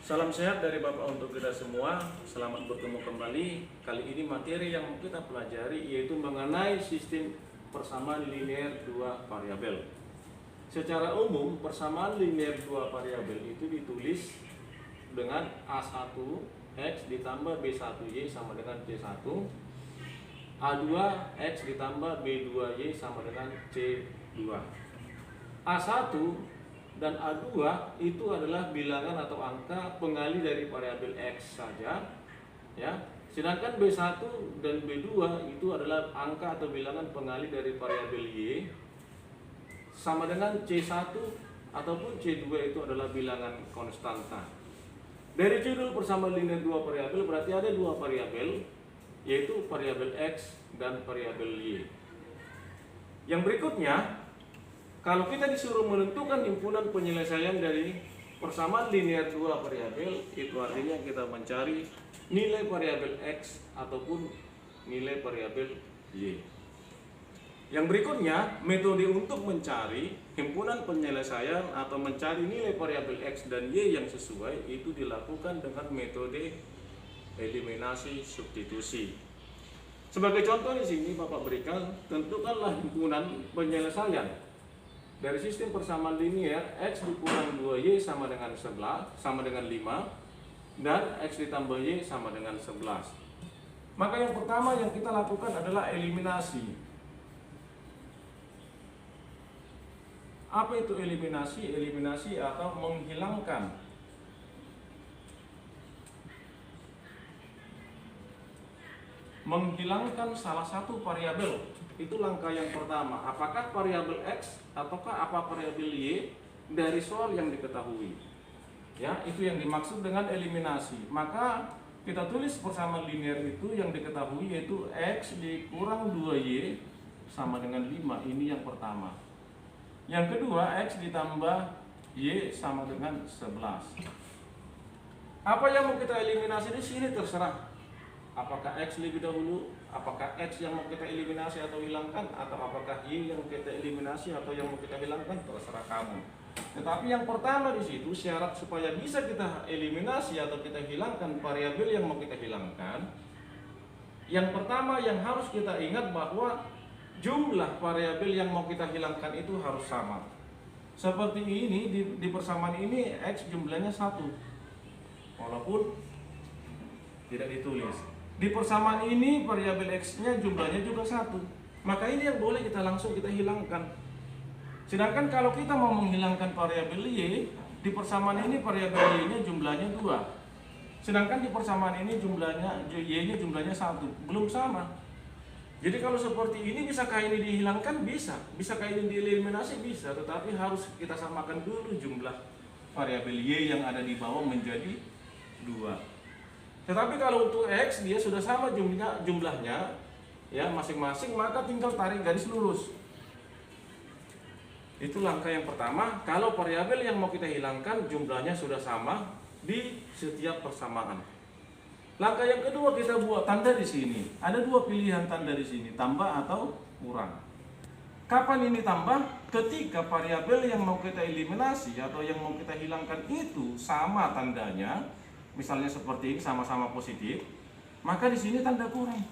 Salam sehat dari Bapak untuk kita semua. Selamat bertemu kembali. Kali ini materi yang mau kita pelajari yaitu mengenai sistem persamaan linear dua variabel. Secara umum, persamaan linear dua variabel itu ditulis dengan A1 X ditambah B1Y sama dengan C1, A2 X ditambah B2Y sama dengan C2. A1 dan A2 itu adalah bilangan atau angka pengali dari variabel X saja, ya. Sedangkan B1 dan B2 itu adalah angka atau bilangan pengali dari variabel Y, sama dengan C1 ataupun C2 itu adalah bilangan konstanta. Dari judul persamaan linear dua variabel berarti ada dua variabel, yaitu variabel X dan variabel Y. Yang berikutnya, kalau kita disuruh menentukan himpunan penyelesaian dari persamaan linear dua variabel, itu artinya kita mencari nilai variabel X ataupun nilai variabel Y. Yang berikutnya, metode untuk mencari himpunan penyelesaian atau mencari nilai variabel X dan Y yang sesuai itu dilakukan dengan metode eliminasi substitusi. Sebagai contoh di sini Bapak berikan, tentukanlah himpunan penyelesaian dari sistem persamaan linear X dikurang 2Y sama dengan 11 sama dengan 5 dan X ditambah Y sama dengan 11. Maka yang pertama yang kita lakukan adalah eliminasi. Apa itu eliminasi? Eliminasi atau menghilangkan salah satu variabel. Itu langkah yang pertama. Apakah variabel X ataukah apa variabel Y dari soal yang diketahui. Ya, itu yang dimaksud dengan eliminasi. Maka kita tulis persamaan linear itu yang diketahui yaitu X dikurang 2Y sama dengan 5. Ini yang pertama. Yang kedua, X ditambah Y sama dengan 11. Apa yang mau kita eliminasi di sini terserah. Apakah X lebih dahulu, apakah X yang mau kita eliminasi atau hilangkan, atau apakah Y yang kita eliminasi atau yang mau kita hilangkan, terserah kamu. Tetapi yang pertama di situ syarat supaya bisa kita eliminasi atau kita hilangkan variabel yang mau kita hilangkan. Yang pertama yang harus kita ingat bahwa jumlah variabel yang mau kita hilangkan itu harus sama. Seperti ini di persamaan ini X jumlahnya 1, walaupun tidak ditulis. Di persamaan ini variabel X-nya jumlahnya juga 1. Maka ini yang boleh kita langsung kita hilangkan. Sedangkan kalau kita mau menghilangkan variabel Y, di persamaan ini variabel Y-nya jumlahnya 2. Sedangkan di persamaan ini Y-nya jumlahnya 1. Belum sama. Jadi kalau seperti ini bisakah ini dihilangkan? Bisa. Bisakah ini dieliminasi? Bisa. Tetapi harus kita samakan dulu jumlah variabel Y yang ada di bawah menjadi 2. Tetapi kalau untuk X dia sudah sama jumlahnya ya masing-masing, maka tinggal tarik garis lurus. Itu langkah yang pertama. Kalau variabel yang mau kita hilangkan jumlahnya sudah sama di setiap persamaan. Langkah yang kedua, kita buat tanda di sini. Ada dua pilihan tanda di sini, tambah atau kurang. Kapan ini tambah? Ketika variabel yang mau kita eliminasi atau yang mau kita hilangkan itu sama tandanya. Misalnya seperti ini sama-sama positif, maka di sini tanda kurang.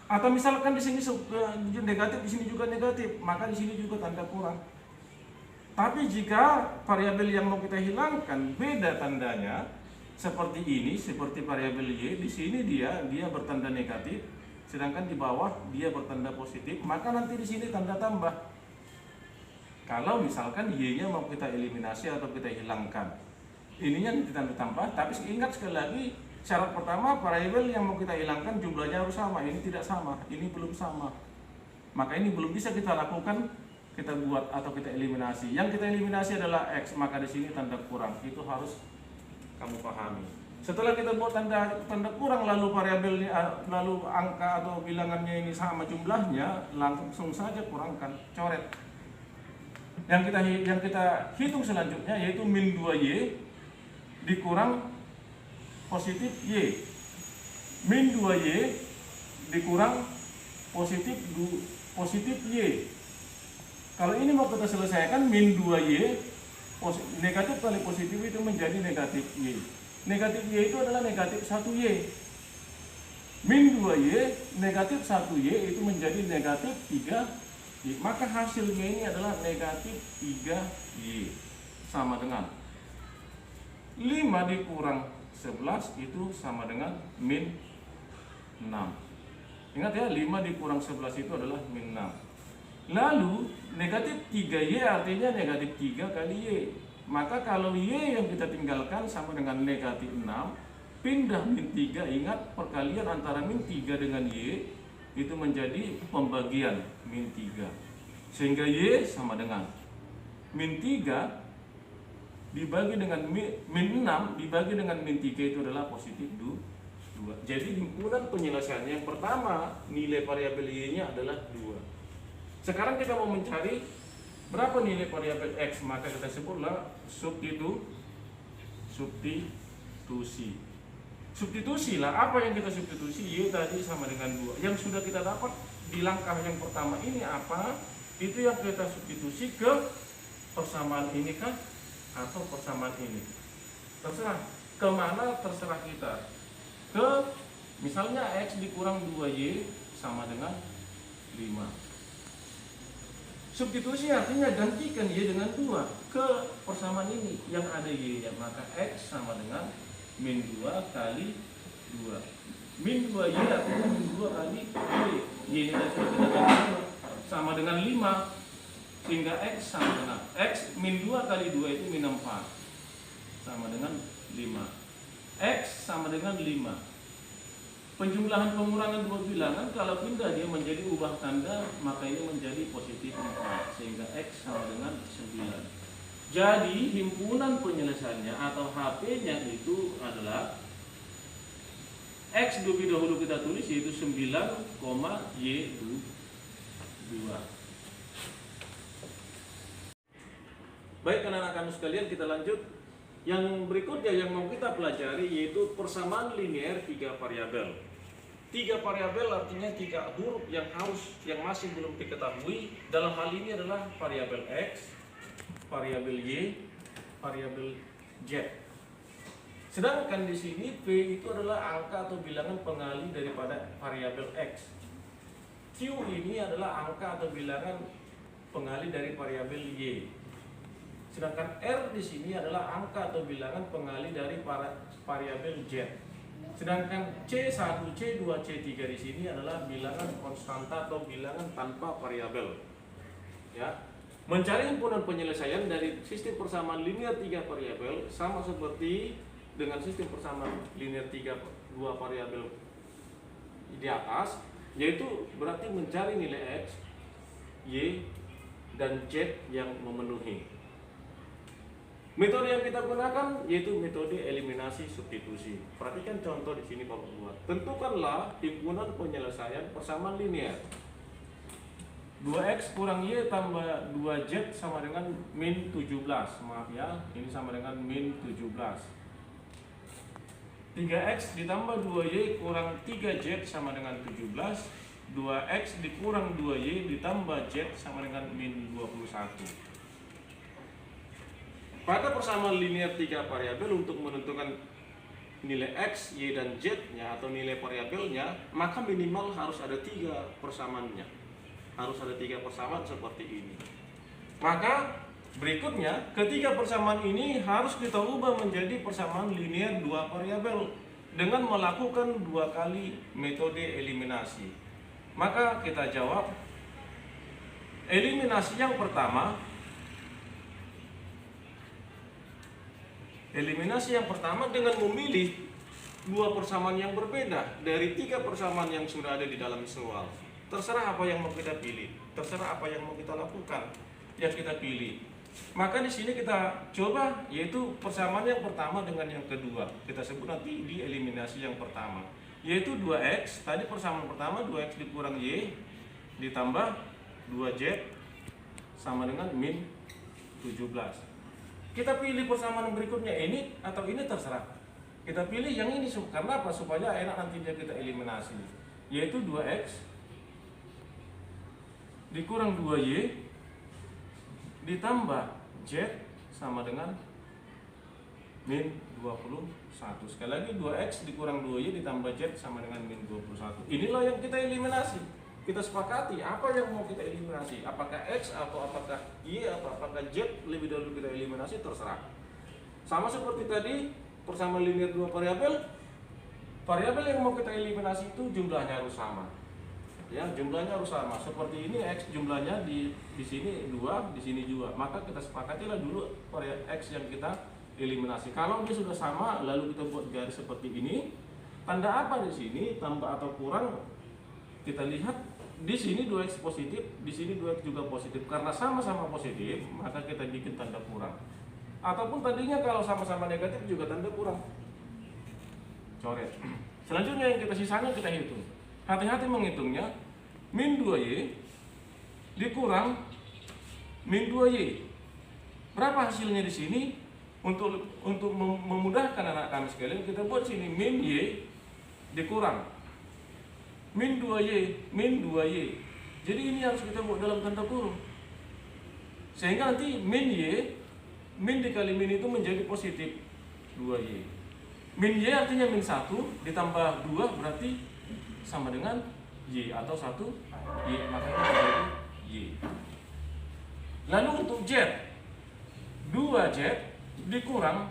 Atau misalkan di sini negatif, di sini juga negatif, maka di sini juga tanda kurang. Tapi jika variabel yang mau kita hilangkan beda tandanya, seperti ini, seperti variabel Y, di sini dia bertanda negatif, sedangkan di bawah dia bertanda positif, maka nanti di sini tanda tambah. Kalau misalkan Y-nya mau kita eliminasi atau kita hilangkan, ininya ditanda tambah. Tapi ingat sekali lagi, syarat pertama variabel yang mau kita hilangkan jumlahnya harus sama. Ini tidak sama, ini belum sama, maka ini belum bisa kita lakukan, kita buat atau kita eliminasi. Yang kita eliminasi adalah X, maka di sini tanda kurang. Itu harus kamu pahami. Setelah kita buat tanda kurang, lalu variabelnya, lalu angka atau bilangannya ini sama jumlahnya, langsung saja kurangkan, coret. Yang kita hitung selanjutnya yaitu min 2Y dikurang positif Y. Min 2Y dikurang positif Y. Kalau ini mau kita selesaikan, min 2Y negatif kali positif itu menjadi negatif Y. Negatif Y itu adalah negatif 1Y. Min 2Y, negatif 1Y itu menjadi negatif 3Y. Maka hasilnya ini adalah negatif 3Y. Sama dengan 5 dikurang 11 itu sama dengan min 6. Ingat ya, 5 dikurang 11 itu adalah min 6. Lalu negatif 3Y artinya negatif 3 kali Y. Maka kalau Y yang kita tinggalkan sama dengan negatif 6, pindah min 3, ingat perkalian antara min 3 dengan Y itu menjadi pembagian min 3. Sehingga Y sama dengan min 3 dibagi dengan min 6 dibagi dengan min 3 itu adalah positif 2. Jadi himpunan penyelesaian yang pertama nilai variabel Y-nya adalah 2. Sekarang kita mau mencari berapa nilai variabel X, maka kita sebutlah substitusi. Substitusi lah, apa yang kita substitusi? Y tadi sama dengan 2. Yang sudah kita dapat di langkah yang pertama ini apa? Itu yang kita substitusi ke persamaan ini kan? Atau persamaan ini, terserah kemana, terserah kita. Ke misalnya X dikurang 2Y sama dengan 5. Substitusi artinya gantikan Y dengan 2 ke persamaan ini yang ada Y nya, maka X sama dengan min 2 kali 2. Min 2Y artinya min 2 kali Y. Y nya sudah kita ganti sama dengan 5. Sehingga X sama dengan X min 2 kali 2 itu min 4 sama dengan 5. X sama dengan 5. Penjumlahan pengurangan dua bilangan kalau pindah dia menjadi ubah tanda, maka ini menjadi positif 4. Sehingga X sama dengan 9. Jadi himpunan penyelesaiannya atau HP-nya itu adalah X lebih dahulu kita tulis yaitu 9, Y2. Baik anak-anak sekalian, kita lanjut. Yang berikutnya yang mau kita pelajari yaitu persamaan linear 3 variabel. 3 variabel artinya 3 huruf yang masih belum diketahui. Dalam hal ini adalah variabel X, variabel Y, variabel Z. Sedangkan di sini P itu adalah angka atau bilangan pengali daripada variabel X. Q ini adalah angka atau bilangan pengali dari variabel Y. Sedangkan R di sini adalah angka atau bilangan pengali dari variabel Z. Sedangkan C1, C2, C3 di sini adalah bilangan konstanta atau bilangan tanpa variabel. Ya. Mencari himpunan penyelesaian dari sistem persamaan linear 3 variabel sama seperti dengan sistem persamaan linear 2 variabel di atas, yaitu berarti mencari nilai X, Y, dan Z yang memenuhi. Metode yang kita gunakan yaitu metode eliminasi substitusi. Perhatikan contoh di sini Bapak buat. Tentukanlah himpunan penyelesaian persamaan linear. 2X kurang Y tambah 2Z sama dengan min 17. Maaf ya, ini sama dengan min 17. 3X ditambah 2Y kurang 3Z sama dengan 17. 2X dikurang 2Y ditambah Z sama dengan min 21. Pada persamaan linear 3 variabel untuk menentukan nilai X, Y, dan Z-nya atau nilai variabelnya, maka minimal harus ada 3 persamaannya. Harus ada 3 persamaan seperti ini. Maka berikutnya, ketiga persamaan ini harus kita ubah menjadi persamaan linear 2 variabel dengan melakukan 2 kali metode eliminasi. Maka kita jawab, eliminasi yang pertama dengan memilih 2 persamaan yang berbeda dari 3 persamaan yang sudah ada di dalam soal. Terserah apa yang mau kita pilih, terserah apa yang mau kita lakukan, yang kita pilih. Maka di sini kita coba yaitu persamaan yang pertama dengan yang kedua. Kita sebut nanti di eliminasi yang pertama, yaitu 2X. Tadi persamaan pertama 2X dikurang Y ditambah 2Z sama dengan min 17. Kita pilih persamaan berikutnya ini atau ini terserah. Kita pilih yang ini karena apa? Supaya enak nantinya kita eliminasi. Yaitu 2X dikurang 2Y ditambah Z sama dengan min 21. Sekali lagi 2x dikurang 2y ditambah z sama dengan min 21. Inilah yang kita eliminasi. Kita sepakati apa yang mau kita eliminasi. Apakah x atau apakah y atau apakah z, lebih dahulu kita eliminasi, terserah. Sama seperti tadi persamaan linear dua variabel. Variabel yang mau kita eliminasi itu jumlahnya harus sama. Ya, jumlahnya harus sama. Seperti ini x jumlahnya di sini 2, di sini 2. Maka kita sepakatilah dulu variabel x yang kita eliminasi. Kalau dia sudah sama, lalu kita buat garis seperti ini. Tanda apa di sini? Tambah atau kurang? Kita lihat di sini 2x positif, di sini 2x juga positif. Karena sama-sama positif, maka kita bikin tanda kurang. Ataupun tadinya kalau sama-sama negatif juga tanda kurang. Coret. Selanjutnya yang kita sisanya kita hitung. Hati-hati menghitungnya. Min 2y dikurang min 2y. Berapa hasilnya di sini? Untuk memudahkan anak kami sekalian, kita buat sini min y dikurang min 2y, min 2y. Jadi ini harus kita buat dalam tanda kurung. Sehingga nanti min y, min dikali min itu menjadi positif 2y. Min y artinya min 1 ditambah 2 berarti sama dengan y atau 1 y, maka itu menjadi y. Lalu untuk z, 2z dikurang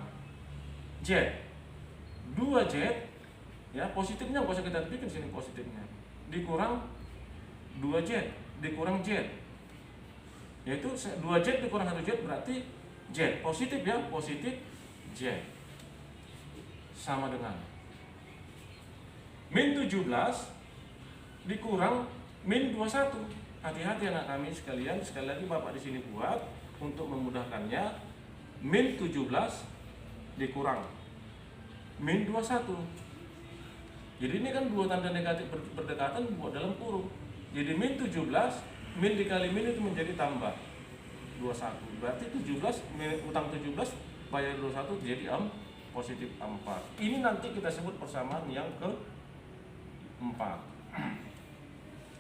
z, 2z ya, positifnya nggak usah kita bikin sini positifnya, dikurang 2z dikurang z, yaitu 2z dikurang 1z berarti z positif ya, positif z sama dengan min 17 dikurang min 21. Hati-hati anak kami sekalian, sekali lagi Bapak di sini buat untuk memudahkannya. Min 17 dikurang min 21. Jadi ini kan dua tanda negatif berdekatan buat dalam kurung. Jadi min 17, min dikali min itu menjadi tambah 21. Berarti 17 utang 17 bayar 21 jadi positif 4. Ini nanti kita sebut persamaan yang ke-4.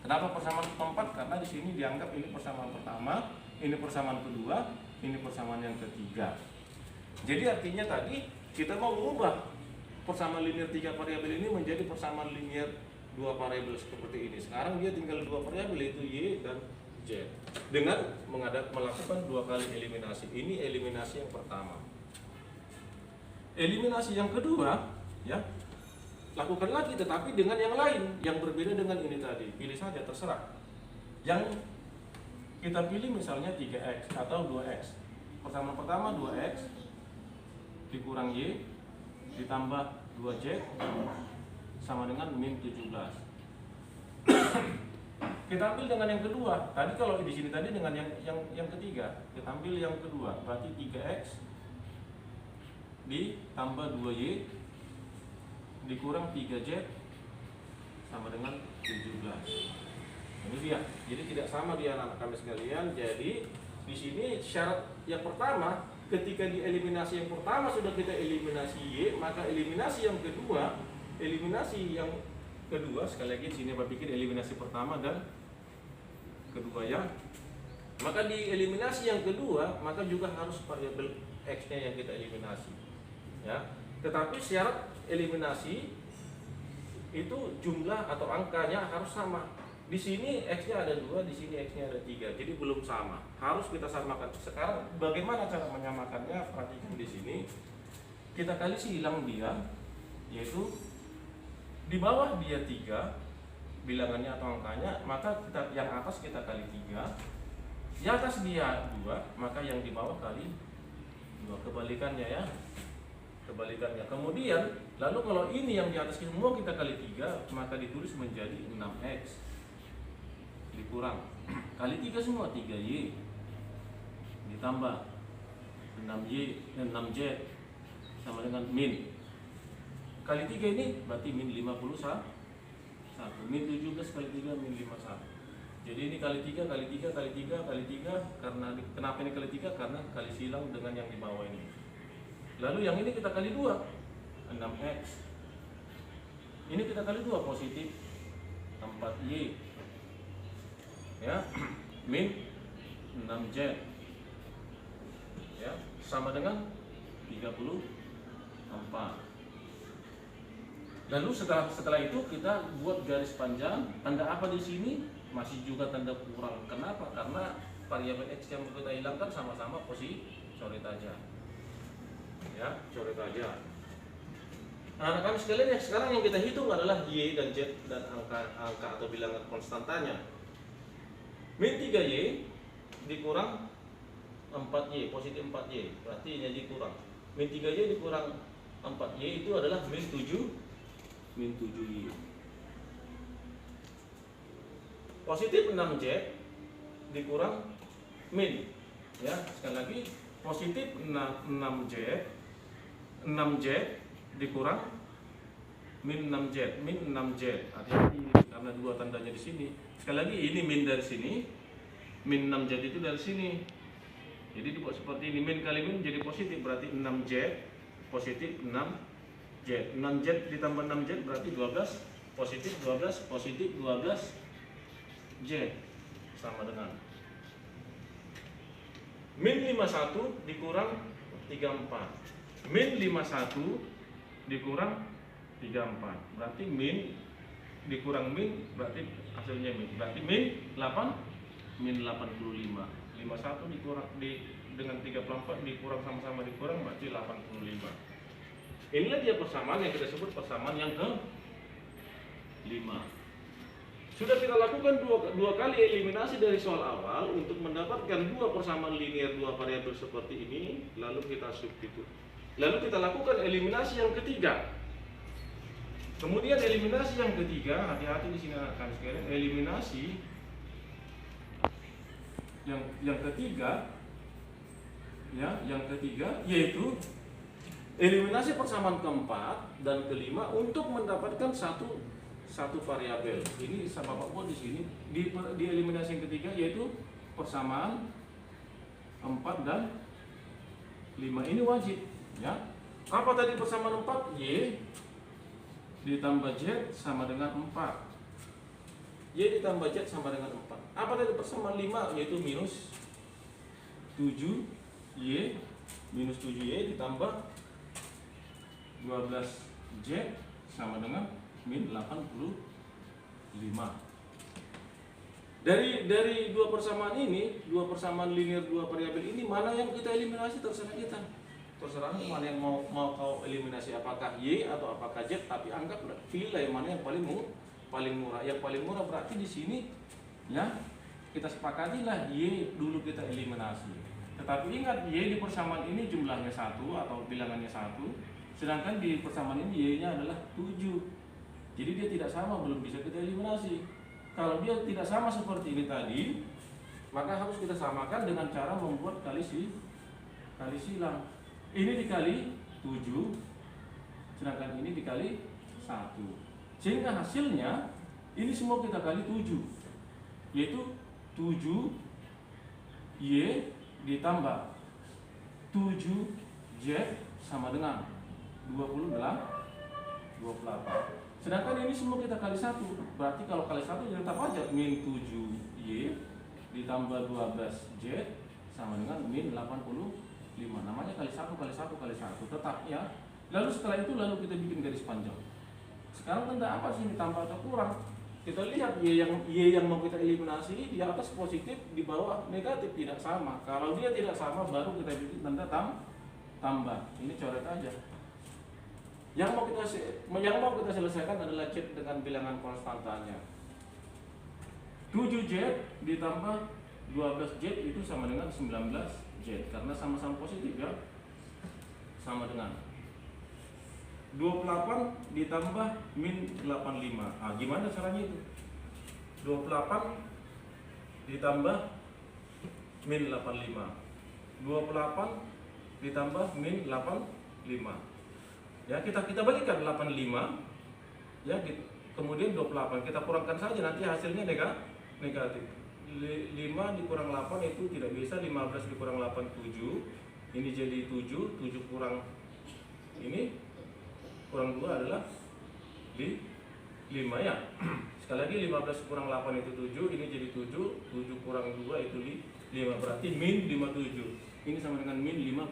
Kenapa persamaan ke-4? Karena di sini dianggap ini persamaan pertama, ini persamaan kedua, ini persamaan yang ketiga. Jadi artinya tadi kita mau mengubah persamaan linear 3 variabel ini menjadi persamaan linear 2 variabel seperti ini. Sekarang dia tinggal 2 variabel yaitu y dan z. Dengan melakukan 2 kali eliminasi. Ini eliminasi yang pertama. Eliminasi yang kedua, ya, lakukan lagi tetapi dengan yang lain yang berbeda dengan ini tadi. Pilih saja terserah. Yang kita pilih misalnya 3x atau 2x. Pertama 2x dikurang y ditambah 2z sama dengan min 17. Kita ambil dengan yang kedua. Tadi kalau di sini tadi dengan yang ketiga, kita ambil yang kedua. Berarti 3x ditambah 2y dikurang 3z sama dengan 17. Ini dia. Jadi tidak sama dia anak kami sekalian. Jadi di sini syarat yang pertama, ketika di eliminasi yang pertama sudah kita eliminasi y, maka eliminasi yang kedua, sekali lagi di sini Bapak bikin eliminasi pertama dan kedua ya. Maka di eliminasi yang kedua, maka juga harus variabel x-nya yang kita eliminasi. Ya. Tetapi syarat eliminasi itu jumlah atau angkanya harus sama. Di sini x-nya ada 2, di sini x-nya ada 3. Jadi belum sama. Harus kita samakan. Sekarang bagaimana cara menyamakannya? Perhatikan di sini. Kita kali silang dia, yaitu di bawah dia 3 bilangannya atau angkanya, maka kita yang atas kita kali 3. Di atas dia 2, maka yang di bawah kali 2. Kebalikannya ya. Kebalikannya. Kemudian, lalu kalau ini yang di atas semua kita kali 3, maka ditulis menjadi 6x dikurang kali 3 semua 3y ditambah 6y dan 6z sama dengan min kali 3 ini berarti min 51, min 17 kali 3 min 51. Jadi ini kali 3 kali 3 kali 3 kali 3. Karena kenapa ini kali 3? Karena kali silang dengan yang di bawah ini. Lalu yang ini kita kali 2, 6x. Ini kita kali 2, positif 4y. Ya, min 6z. Ya, sama dengan 34. Lalu setelah itu kita buat garis panjang. Tanda apa di sini? Masih juga tanda kurang. Kenapa? Karena variabel X yang kita hilangkan sama-sama posisi, coret aja. Ya, coret aja. Nah, anak-anak sekalian ya, sekarang yang kita hitung adalah Y dan Z dan angka atau bilangan konstantanya. Min 3Y dikurang 4Y, positif 4Y, berarti ini dikurang. Min 3Y dikurang 4Y itu adalah min 7Y. Positif 6Z dikurang min, ya, sekali lagi positif 6Z dikurang min 6Z. Hati-hati karena dua tandanya di sini. Sekali lagi ini min dari sini, min 6Z itu dari sini. Jadi dibuat seperti ini, min kali min jadi positif, berarti 6Z positif 6Z. 6Z ditambah 6Z berarti 12, positif 12Z sama dengan min 51 dikurang 34. Min 51 dikurang 34, berarti min dikurang min berarti hasilnya min, berarti min 85. 51 dikurang dengan 34 dikurang sama-sama dikurang berarti 85. Inilah dia persamaan yang kita sebut persamaan yang ke-5. Sudah kita lakukan dua kali eliminasi dari soal awal untuk mendapatkan dua persamaan linear dua variabel seperti ini, lalu kita substitut. Lalu kita lakukan eliminasi yang ketiga. Kemudian eliminasi yang ketiga, hati-hati di sini akan sekalian, eliminasi yang ketiga, ya, yang ketiga yaitu eliminasi persamaan keempat dan kelima untuk mendapatkan satu variabel. Ini sama Pak buat di sini di eliminasi yang ketiga yaitu persamaan 4 dan 5. Ini wajib, ya. Apa tadi persamaan 4? Y ditambah Z sama dengan 4. Y ditambah Z sama dengan 4. Apa tadi persamaan 5? Yaitu minus 7Y ditambah 12Z sama dengan min 85. Dari dua persamaan ini, dua persamaan linear dua variabel ini, mana yang kita eliminasi terserah kita. Terserah mana yang mau kau eliminasi, apakah Y atau apakah Z, tapi anggap pilih yang mana yang paling murah. Yang paling murah berarti di sini, ya, kita sepakatilah Y dulu kita eliminasi. Tetapi ingat, Y di persamaan ini jumlahnya 1 atau bilangannya 1, sedangkan di persamaan ini Y-nya adalah 7. Jadi dia tidak sama, belum bisa kita eliminasi. Kalau dia tidak sama seperti ini tadi, maka harus kita samakan dengan cara membuat kali silang. Ini dikali 7, sedangkan ini dikali 1. Sehingga hasilnya ini semua kita kali 7, yaitu 7Y ditambah 7Z sama dengan 28. Sedangkan ini semua kita kali 1, berarti kalau kali 1 ya tetap aja min 7Y ditambah 12Z sama dengan min 85. Namanya kali 1 kali 1 kali 1, tetap, ya. Lalu setelah itu kita bikin garis panjang. Sekarang tanda apa sih, tambah atau kurang? Kita lihat Y yang mau kita eliminasi di atas positif, di bawah negatif, tidak sama. Kalau dia tidak sama baru kita bikin tanda tambah. Ini coret aja. Yang mau kita selesaikan adalah Z dengan bilangan konstantanya. 7Z ditambah 12Z itu sama dengan 19Z, karena sama-sama positif, ya. Sama dengan 28 ditambah min 85. Ah, gimana caranya itu? 28 ditambah min 85. 28 ditambah min 85. Ya, kita balikan 85, ya, kemudian 28 kita kurangkan saja, nanti hasilnya negatif. 5 dikurang 8 itu tidak bisa. 15 dikurang 8 7. Ini jadi 7 kurang ini kurang 2 adalah 5, ya. Sekali lagi 15 kurang 8 itu 7, ini jadi 7 kurang 2 itu 5, berarti min 57. Ini sama dengan min 57.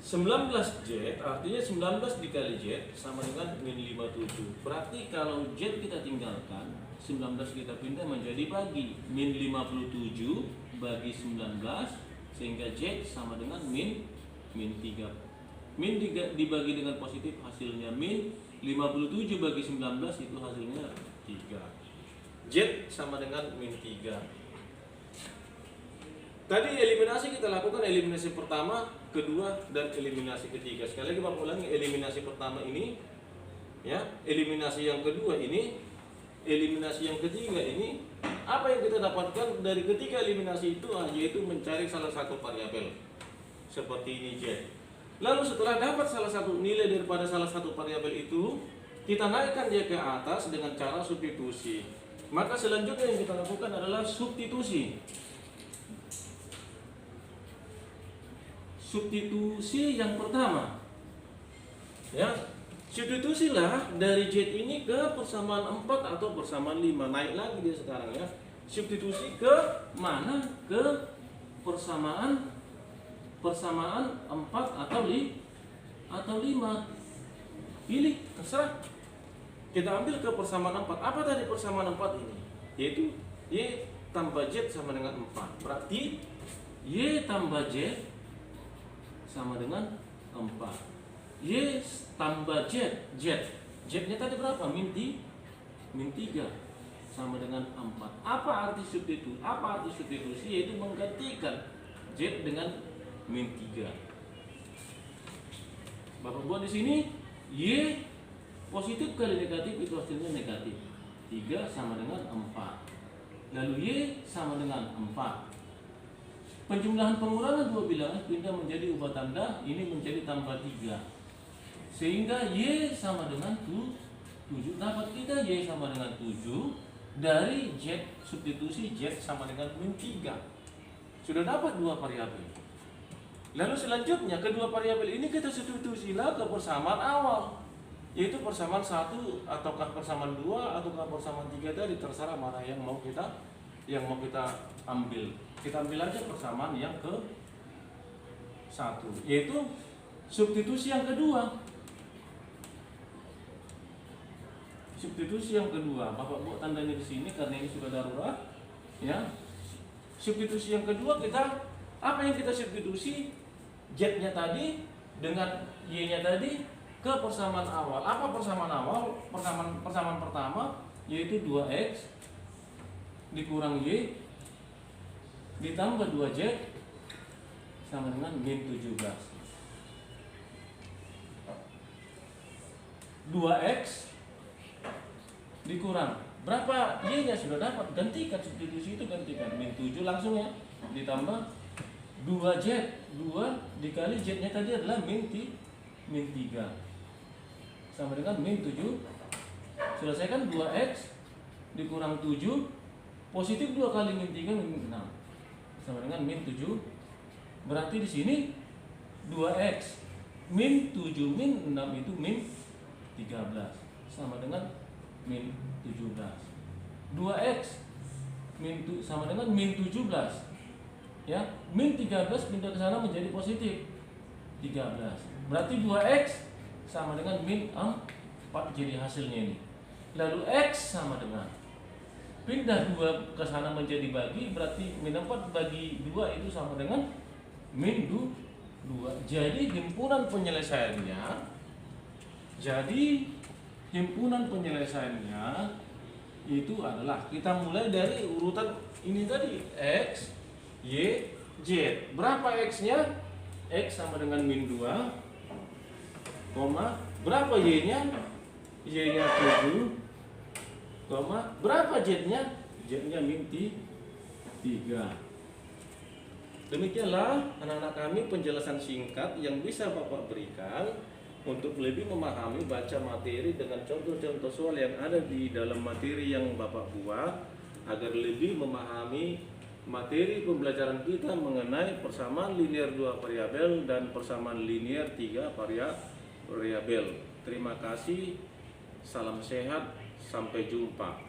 19Z artinya 19 dikali Z sama dengan min 57. Berarti kalau Z kita tinggalkan, 19 kita pindah menjadi bagi. Min 57 bagi 19, sehingga Z sama dengan min 3. Min dibagi dengan positif hasilnya min, 57 bagi 19 itu hasilnya 3. Z sama dengan min 3. Tadi eliminasi kita lakukan eliminasi pertama, kedua, dan eliminasi ketiga. Sekali lagi Bapak ulangi, eliminasi pertama ini, ya, eliminasi yang kedua ini, eliminasi yang ketiga ini. Apa yang kita dapatkan dari ketiga eliminasi itu, yaitu mencari salah satu variabel seperti ini Z. Lalu setelah dapat salah satu nilai daripada salah satu variabel itu, kita naikkan dia ke atas dengan cara substitusi. Maka selanjutnya yang kita lakukan adalah substitusi. Substitusi yang pertama, ya, substitusilah dari Z ini ke persamaan 4 atau persamaan 5. Naik lagi dia sekarang, ya. Substitusi ke mana? Ke persamaan 4 atau 5. Pilih, terserah. Kita ambil ke persamaan 4. Apa tadi persamaan 4 ini? Yaitu Y tambah Z sama dengan 4. Berarti Y tambah Z sama dengan 4. Y tambah Z. Z-nya tadi berapa? Min 3 sama dengan 4. Apa arti substitusi? Apa arti substitusi? Yaitu menggantikan Z dengan min 3. Bapak buat di sini Y positif kali negatif itu hasilnya negatif. 3 sama dengan 4. Lalu Y sama dengan 4. Penjumlahan pengurangan dua bilangan pindah menjadi ubah tanda, ini menjadi tambah 3. Sehingga Y sama dengan 7. Dapat kita Y sama dengan 7 dari Z, substitusi Z sama dengan min 3. Sudah dapat dua variabel. Lalu selanjutnya kedua variabel ini kita substitusilah ke persamaan awal, yaitu persamaan 1 ataukah persamaan 2 ataukah persamaan 3 tadi, terserah mana yang mau kita ambil. Kita ambil aja persamaan yang ke 1, yaitu substitusi yang kedua. Substitusi yang kedua, Bapak buat tandanya di sini karena ini sudah darurat, ya. Substitusi yang kedua, kita apa yang kita substitusi? Z-nya tadi dengan Y-nya tadi ke persamaan awal. Apa persamaan awal? Persamaan pertama yaitu 2X dikurang Y ditambah 2Z sama dengan min 17. 2X dikurang berapa? Y-nya sudah dapat, gantikan substitusi itu, gantikan min 7 langsung, ya, ditambah 2Z. 2 dikali Z-nya tadi adalah min 3 sama dengan min 7. Selesaikan 2X dikurang 7, positif 2 kali min 3 min 6 sama dengan min 7. Berarti di sini 2X min 7 min 6 itu min 13 sama dengan min 17. 2X sama dengan min 17, ya. Min 13 pindah ke sana menjadi positif 13. Berarti 2X sama dengan min 4 jadi hasilnya ini. Lalu X sama dengan pindah 2 ke sana menjadi bagi, berarti min 4 bagi 2 itu sama dengan min 2. Jadi himpunan penyelesaiannya itu adalah, kita mulai dari urutan ini tadi, X, Y, Z. Berapa X-nya? X sama dengan min 2, berapa Y-nya? Y-nya 7, berapa Z-nya? Z-nya min 3. Demikianlah anak-anak kami penjelasan singkat yang bisa Bapak berikan untuk lebih memahami baca materi dengan contoh-contoh soal yang ada di dalam materi yang Bapak buat, agar lebih memahami materi pembelajaran kita mengenai persamaan linear 2 variabel dan persamaan linear 3 variabel. Terima kasih, salam sehat, sampai jumpa.